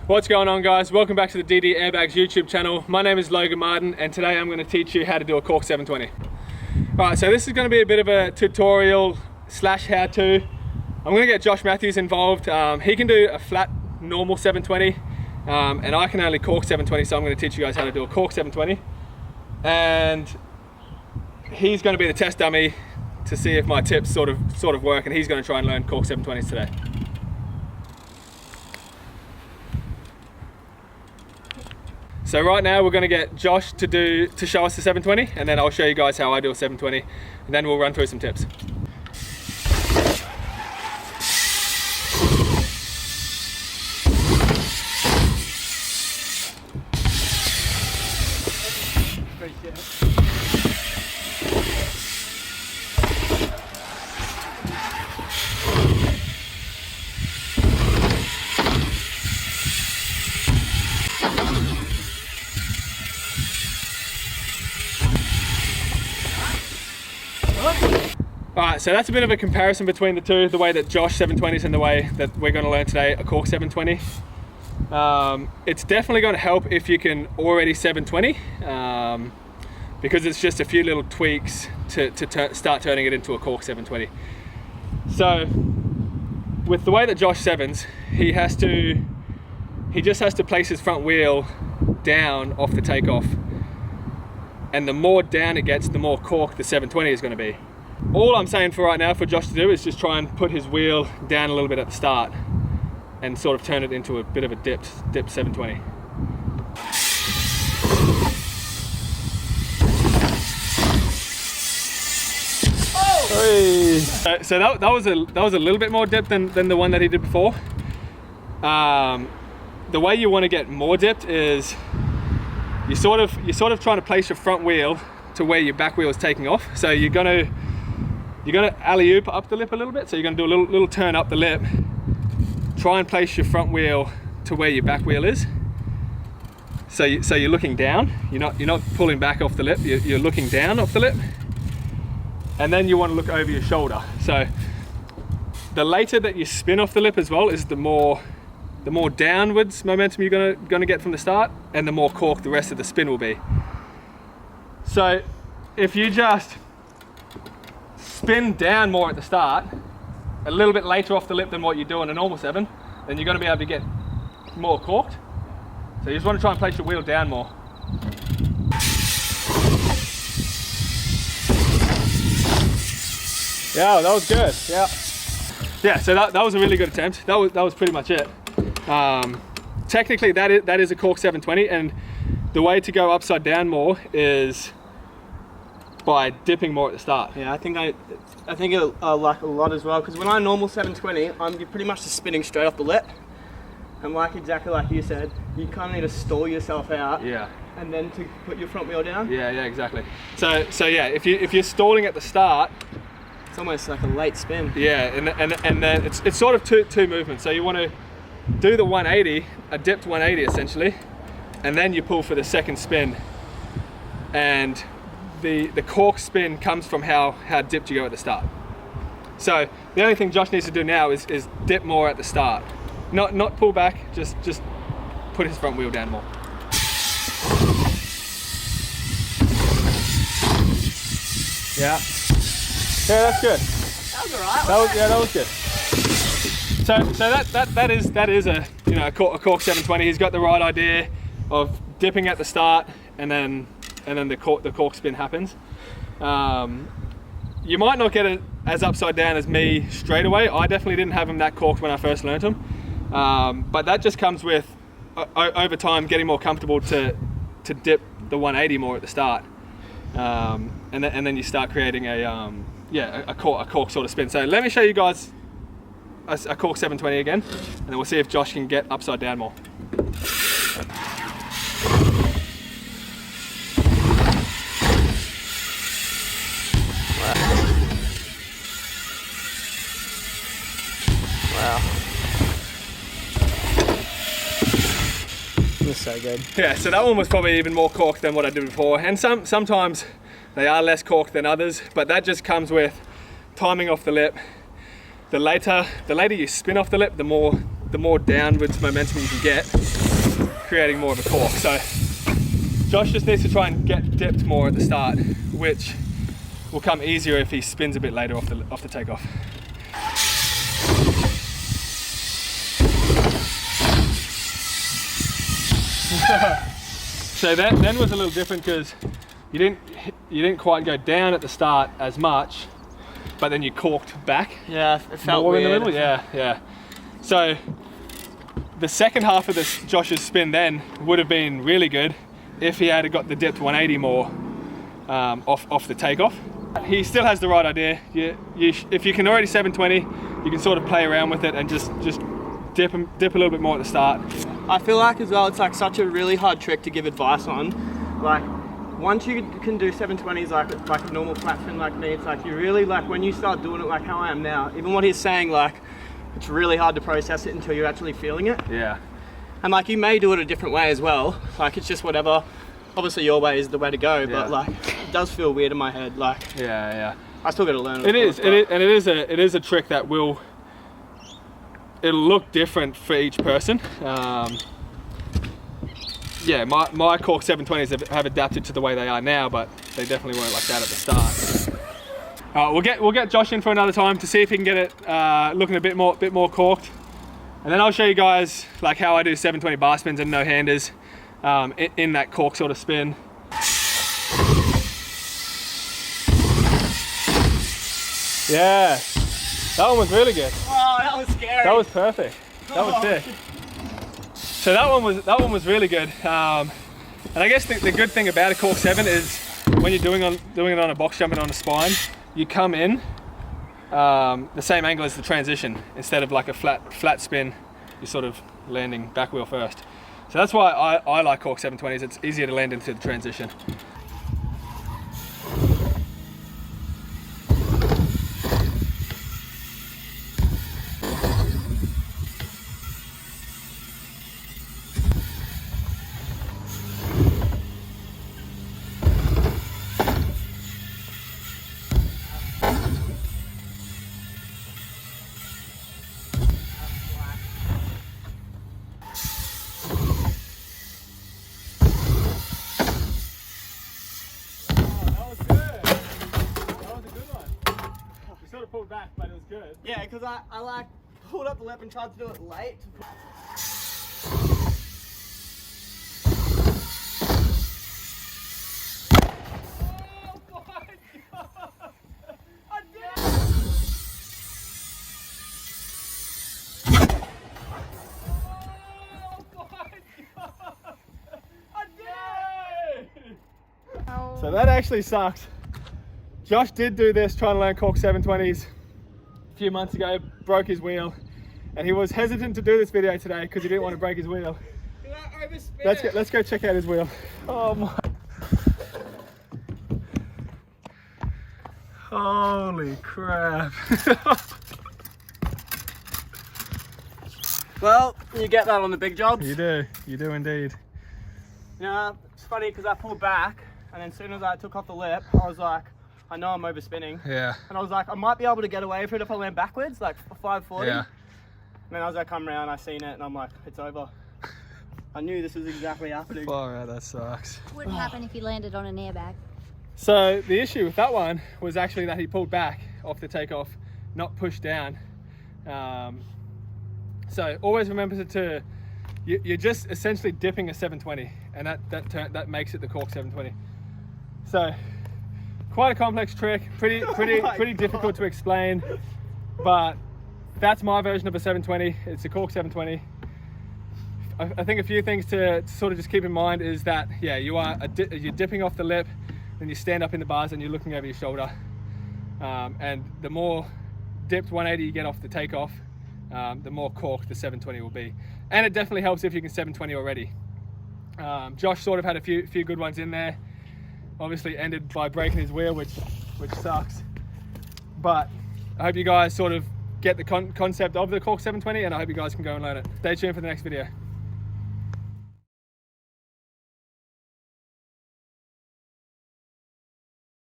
What's going on, guys? Welcome back to the DD Airbags YouTube channel. My name is Logan Martin and today I'm going to teach you how to do a Corked 720. Alright, so this is going to be a bit of a tutorial slash how-to. I'm going to get Josh Matthews involved. He can do a flat normal 720 and I can only cork 720, so I'm going to teach you guys how to do a cork 720. And he's going to be the test dummy to see if my tips sort of work, and he's going to try and learn cork 720s today. So right now we're going to get Josh to show us the 720, and then I'll show you guys how I do a 720, and then we'll run through some tips. Alright, so that's a bit of a comparison between the two, the way that Josh 720s and the way that we're going to learn today a cork 720. It's definitely going to help if you can already 720, because it's just a few little tweaks to start turning it into a cork 720. So with the way that Josh sevens, he just has to place his front wheel down off the takeoff, and the more down it gets, the more cork the 720 is going to be. All I'm saying for right now for Josh to do is just try and put his wheel down a little bit at the start and sort of turn it into a bit of a dipped 720. Oh! So that was a little bit more dipped than the one that he did before. The way you want to get more dipped is you're sort of trying to place your front wheel to where your back wheel is taking off. So you're gonna alley-oop up the lip a little bit. So you're gonna do a little turn up the lip. Try and place your front wheel to where your back wheel is. So you're looking down. You're not pulling back off the lip. You're looking down off the lip. And then you want to look over your shoulder. So the later that you spin off the lip as well is the more downwards momentum you're gonna get from the start, and the more cork the rest of the spin will be. So if you just spin down more at the start, a little bit later off the lip than what you do on a normal 7, then you're going to be able to get more corked. So you just want to try and place your wheel down more. Yeah, that was good. Yeah, so that was a really good attempt. That was pretty much it. Technically that is a cork 720, and the way to go upside down more is by dipping more at the start. Yeah, I think it'll like a lot as well, because when I normal 720, I'm pretty much just spinning straight off the lip, and exactly like you said, you kind of need to stall yourself out. Yeah. And then to put your front wheel down. Yeah, exactly. So yeah, if you're stalling at the start, it's almost like a late spin. Yeah, and then it's sort of two movements. So you want to do the 180, a dipped 180 essentially, and then you pull for the second spin, and the cork spin comes from how dipped you go at the start. So the only thing Josh needs to do now is dip more at the start. Not pull back, just put his front wheel down more. Yeah, that's good. That was alright. That was good. So that is a cork 720. He's got the right idea of dipping at the start, and then the cork spin happens. You might not get it as upside down as me straight away. I definitely didn't have him that corked when I first learned him, but that just comes with over time getting more comfortable to dip the 180 more at the start, and then you start creating a cork sort of spin. So let me show you guys a cork 720 again, and then we'll see if Josh can get upside down more. Wow. That's so good. Yeah, so that one was probably even more corked than what I did before, and sometimes they are less corked than others, but that just comes with timing off the lip. The later you spin off the lip, the more downwards momentum you can get. creating more of a cork. So Josh just needs to try and get dipped more at the start, which will come easier if he spins a bit later off the takeoff. So then was a little different because you didn't quite go down at the start as much, but then you corked back. Yeah, it felt more weird. In the middle. Yeah. So the second half of this Josh's spin then would have been really good if he had got the dipped 180 more off the takeoff. He still has the right idea. If you can already 720, you can sort of play around with it and just dip a little bit more at the start. I feel like as well, it's like such a really hard trick to give advice on. Like once you can do 720s like a normal flat spin like me, it's like you really like when you start doing it like how I am now, even what he's saying, like it's really hard to process it until you're actually feeling it. Yeah. And like you may do it a different way as well. Like it's just whatever. Obviously your way is the way to go, but like it does feel weird in my head. Like yeah. I still got to learn it. It is a trick that it'll look different for each person. Yeah, my Cork 720s have adapted to the way they are now, but they definitely weren't like that at the start. We'll get Josh in for another time to see if he can get it looking a bit more corked, and then I'll show you guys like how I do 720 bar spins and no handers in that cork sort of spin. Yeah, that one was really good. Oh, that was scary. That was perfect. That was sick. So that one was really good. And I guess the good thing about a Cork 7 is when you're doing it on a box jump and on a spine, you come in the same angle as the transition. Instead of like a flat spin, you're sort of landing back wheel first. So that's why I like Cork 720s. It's easier to land into the transition. Pulled back, but it was good. Yeah, because I like pulled up the lip and tried to do it late. Oh my God! I did it! Oh my God! I did it! So that actually sucks. Josh did do this trying to learn Cork 720s a few months ago, broke his wheel, and he was hesitant to do this video today because he didn't want to break his wheel. Let's go check out his wheel. Oh my. Holy crap. Well, you get that on the big jobs. You do indeed. Yeah, it's funny because I pulled back, and then as soon as I took off the lip, I was like, I know I'm overspinning. Yeah. And I was like, I might be able to get away with it if I land backwards, like 540. Yeah. And then as I come around, I seen it, and I'm like, it's over. I knew this was exactly happening. Far out, that sucks. Wouldn't happen if you landed on an airbag. So the issue with that one was actually that he pulled back off the takeoff, not pushed down. So always remember to, you're just essentially dipping a 720, and that makes it the Cork 720. So quite a complex trick, pretty difficult to explain, but that's my version of a 720. It's a Cork 720. I think a few things to sort of just keep in mind is that, yeah, you're dipping off the lip, then you stand up in the bars and you're looking over your shoulder. And the more dipped 180 you get off the takeoff, the more corked the 720 will be. And it definitely helps if you can 720 already. Josh sort of had a few good ones in there. Obviously ended by breaking his wheel, which sucks. But I hope you guys sort of get the concept of the Cork 720, and I hope you guys can go and learn it. Stay tuned for the next video.